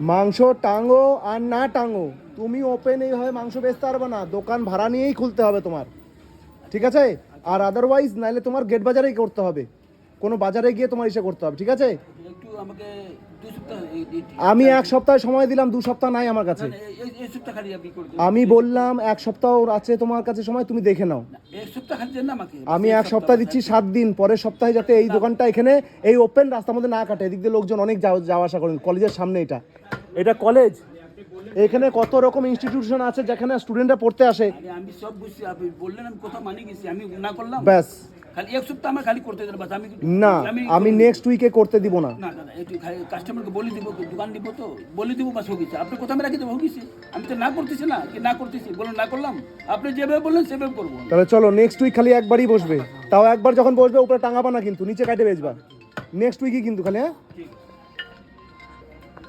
মাংস টাঙ্গো আর না টাঙ্গো, তুমি ওপেন এইভাবে মাংস বেচতে পারবে না, দোকান ভাড়া নিয়েই খুলতে হবে তোমার, ঠিক আছে? আর আদারওয়াইজ নাইলে তোমার গেট বাজারেই করতে হবে, কোনো বাজারে গিয়ে তোমার ইসে করতে হবে, ঠিক আছে? আমি 1 সপ্তাহ সময় দিলাম, 2 সপ্তাহ নাই আমার কাছে। আমি বললাম 1 সপ্তাহ আছে তোমার কাছে সময়, তুমি দেখে নাও। আমি 1 সপ্তাহ দিচ্ছি, 7 দিন, পরের সপ্তাহে যাতে এই দোকানটা এখানে এই ওপেন রাস্তার মধ্যে না কাটে। এদিক দিয়ে লোকজন অনেক যাওয়া আসা করেন, কলেজের সামনে এটা কলেজ, এখানে কত রকম ইনস্টিটিউশন আছে যেখানে স্টুডেন্টরা পড়তে আসে। আমি সব বুঝছি, আপনি বললেন আমি কথা মানি গেছি, আমি না করলাম ব্যাস, খালি 1 সপ্তাহ আমার খালি করতে দেন বাস। আমি না, আমি নেক্সট উইকে করতে দিব না। না দাদা, একটু কাস্টমারকে বলে দিব, দোকান দিব তো বলে দিব, বাস হয়ে গেছে। আপনি কথা আমি রাখি দেবো, হয়ে গেছে। আমি তো না করতেছি না, কি না করতেছি বলুন, না করলাম, আপনি যেভাবে বললেন সেভাবে করবো। তাহলে চলো নেক্সট উইক খালি একবারই বসবে, তাও একবার যখন বসবে উপরে টাঙাবা না কিন্তু, নিচে কাটে বেচবা নেক্সট উইকই কিন্তু খালি, হ্যাঁ।